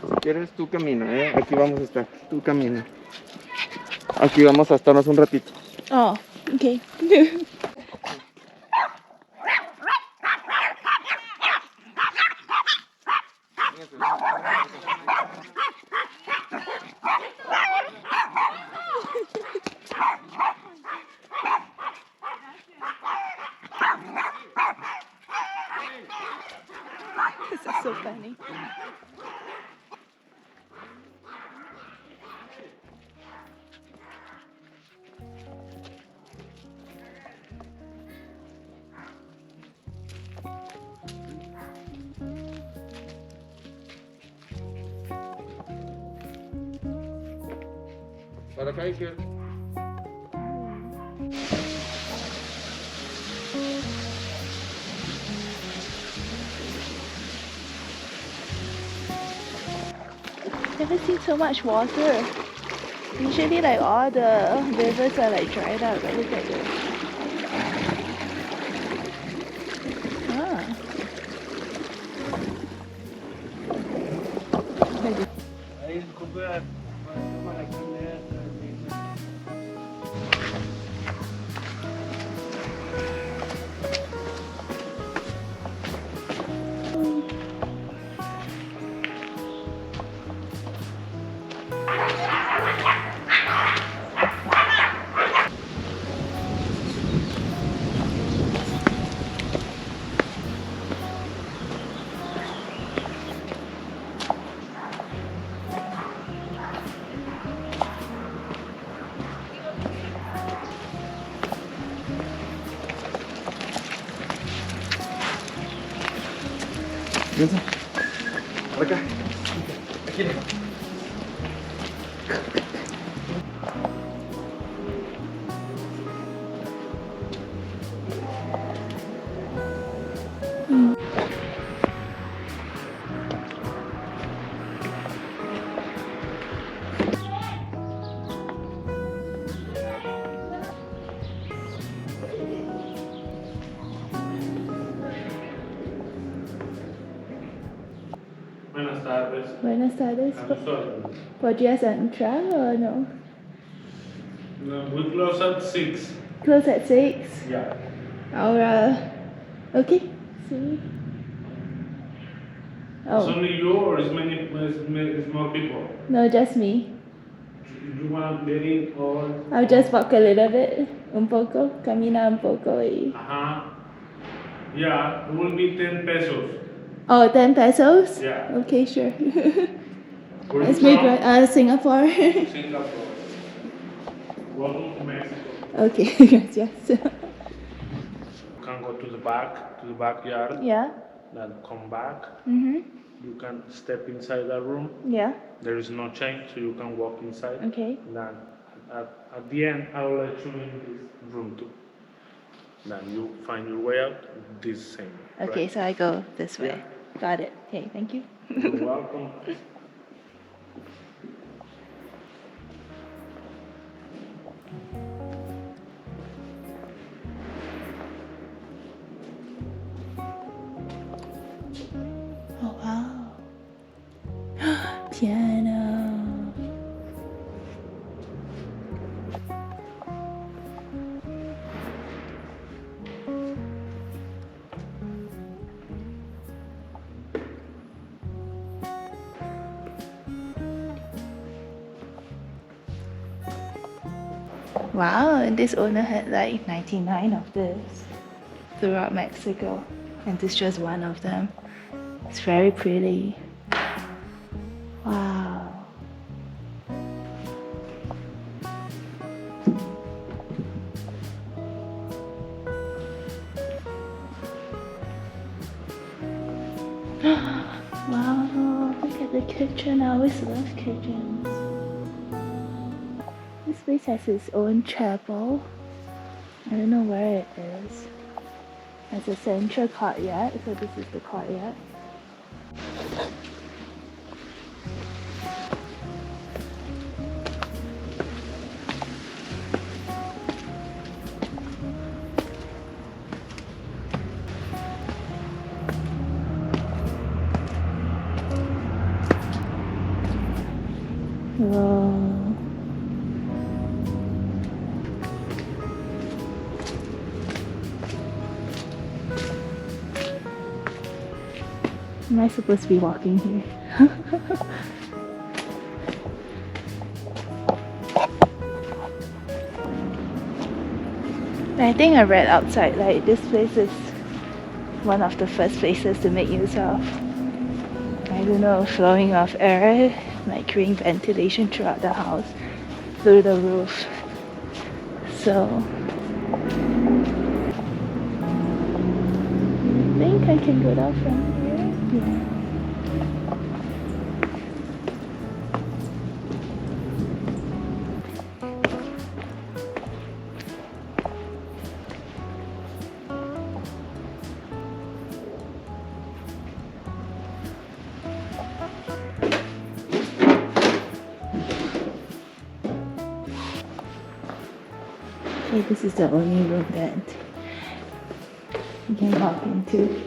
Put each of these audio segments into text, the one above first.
Si quieres, tú camina, aquí vamos a estar. Tú camina. Aquí vamos a estarnos un ratito. Oh, okay. This is so funny. Para acá, izquierda. Never seen so much water. Usually like all the rivers are like dried out, but look at this. Ah. Piensa. Para acá. Aquí. Buenas tardes. Buenas tardes. I'm sorry. ¿Podrías entrar o no? No, we close at 6. Close at 6. Yeah. Ahora. Okay. See. It's Oh, only you or is it's more people? no, just me. You want to get in all? I'll just walk a little bit. Un poco. Camina un poco y. Uh-huh. Yeah, it will be 10 pesos. Oh, 10 pesos? Yeah. Okay, sure. Where Let's you make from? Singapore. Singapore. Welcome to Mexico. Okay, gracias. You can go to the backyard, Yeah. then come back. Mm-hmm. You can step inside the room. Yeah. There is no change, so you can walk inside. Okay. Then at the end, I will let you in this room too. Then you find your way out this same. Okay, right? so I go this way. Yeah. Got it. Okay, thank you. You're welcome. Oh, wow. Piano. Wow, and this owner had like 99 of this throughout Mexico, and this just one of them. It's very pretty. Wow. Wow, look at the kitchen. I always love kitchens. This place has its own chapel. I don't know where it is. There's a central courtyard, so this is the courtyard. Whoa. Am I supposed to be walking here? I think I read outside, like this place is one of the first places to make use of, I don't know, flowing of air, like creating ventilation throughout the house, through the roof. So I think I can go down from here. Yeah. Okay, this is the only room that you can walk into.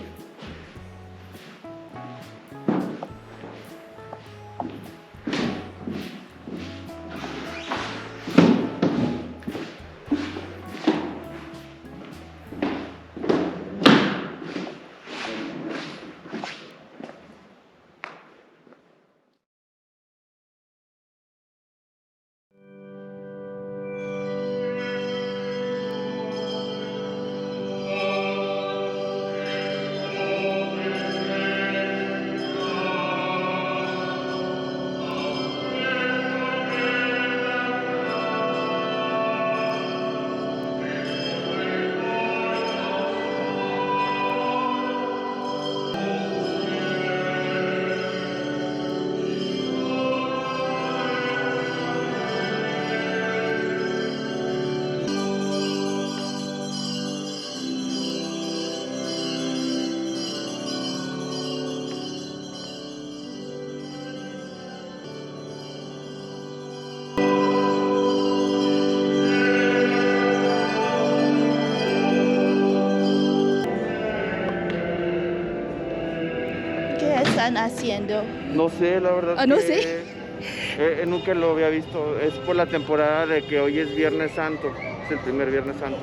¿Qué es San Haciendo? No sé, la verdad. Ah, no que sé. nunca lo había visto. Es por la temporada de que hoy es Viernes Santo. Es el primer Viernes Santo.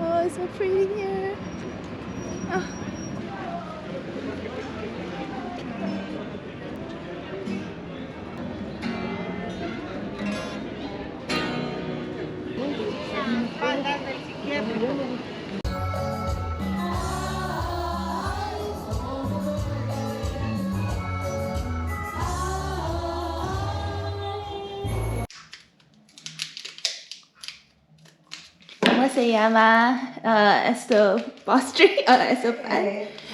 Oh, it's so pretty here. Oh. ¿Cómo se llama esto? ¿Postre? ¿Esto pan?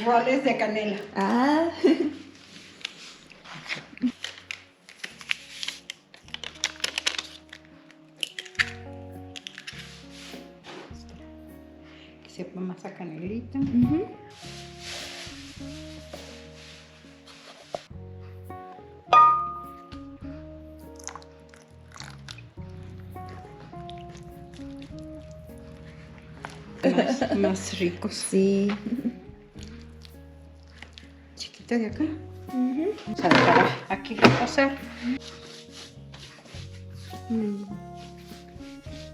Roles de canela. Ah. Que sepa más a canelita. Más ricos. Sí. Chiquita de acá. Vamos a dejar aquí reposar.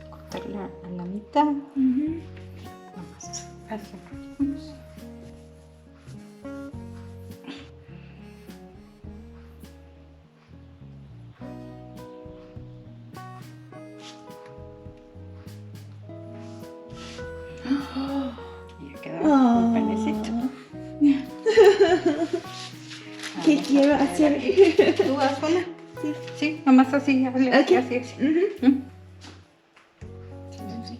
Cortarla a la mitad. Vamos a hacer. Ya quedó un panecito. ¿Qué quiero hacer? ¿Tú haz una? Sí, sí, nomás así, hazle así, Ok. así, así. Ujú. Sí, así.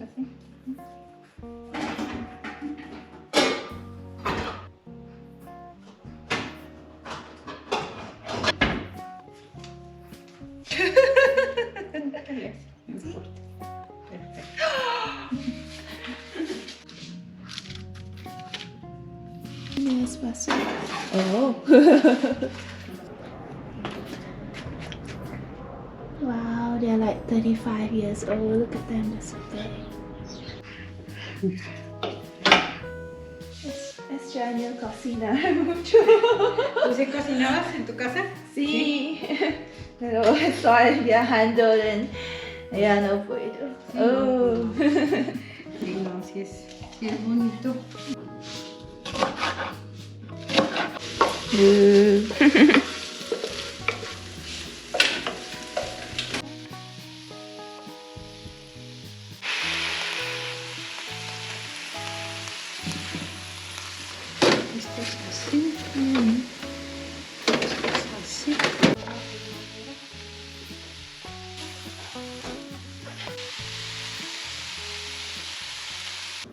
Perfecto. Despacio. Oh. Wow, they're like 35 years old. Look at them, they're so big. Extraño cocinar mucho. ¿Tú sí cocinabas en tu casa? Sí, pero estoy viajando en... Ya no puedo. Sí, Oh. Sí, no, sí es bonito. Esto es así. Esto es así.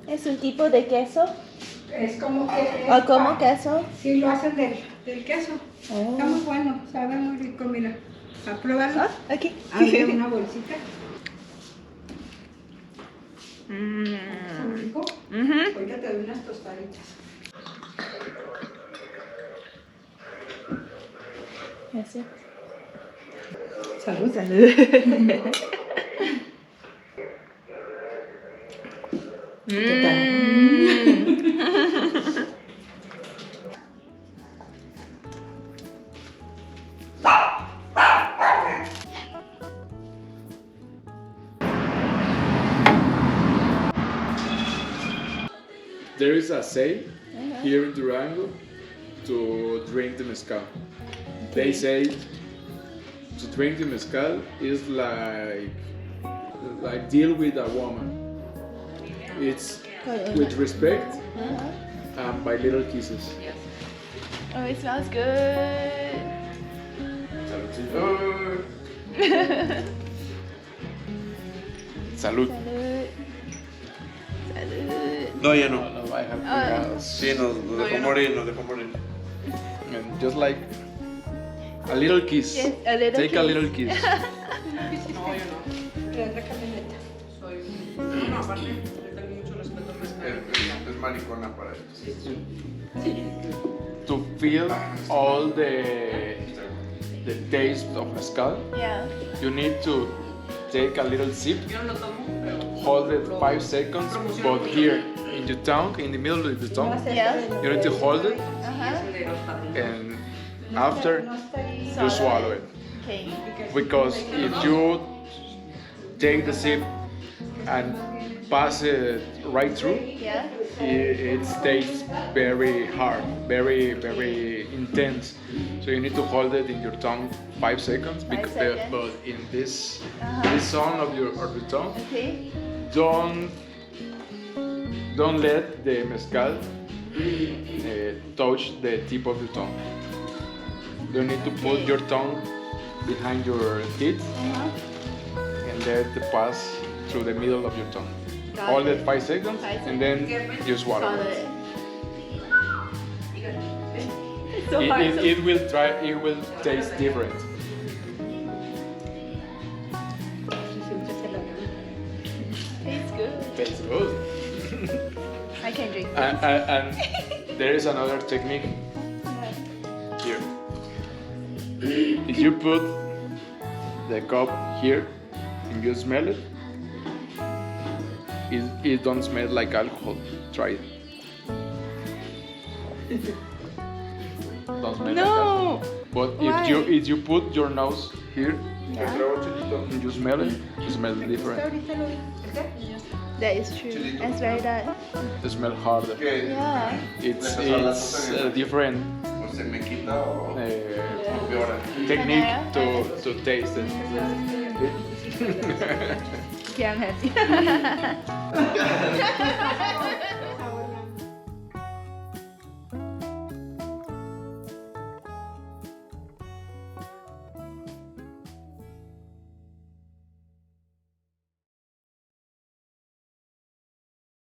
¿Es un tipo de queso? Es como que... ¿O como queso? Sí, lo hacen del queso. Oh. Está muy bueno, sabe muy rico, mira. ¿A probarlo? Ah, aquí. Abre una bolsita. ¿Está muy rico? Ahorita te doy unas tostaditas. Gracias. Salud. Salud. ¿Qué tal? There is a sale here in Durango to drink the mezcal. They say to drink the mezcal is like deal with a woman. It's with respect and by little kisses. Oh, it smells good. Salud. Salud. Salud. No, ya no. I have Sí, nos dejó morir, nos dejó morir. And just like a little kiss. Yes, a little Take a kiss. little kiss. La otra camioneta. Es maricona para esto. To feel all the taste of mezcal, Yeah. you need to take a little sip, hold it 5 seconds, but here in your tongue, in the middle of the tongue, Yeah. you need to hold it, Uh-huh. and after you swallow it. Okay. Because if you take the sip and pass it right through, Yeah. it tastes very hard, very intense. So you need to hold it in your tongue 5 seconds. 5 seconds. But in this zone of your tongue, Okay. don't let the mezcal touch the tip of your tongue. You need to put your tongue behind your teeth and let it pass through the middle of your tongue. Got Hold it. it 5 seconds and then you swallow Swallow it. it. It's so hard. It will taste different. Tastes good. Tastes good. I can drink this. And there is another technique here. If you put the cup here and you smell it, it don't smell like alcohol. Try it. Don't smell like alcohol. No. But Why? if you put your nose here Yeah. and you smell it different. That is true. It's very that. It smells harder. Yeah. It's different Se me quita o empeora. technique to taste it. Okay, I'm happy.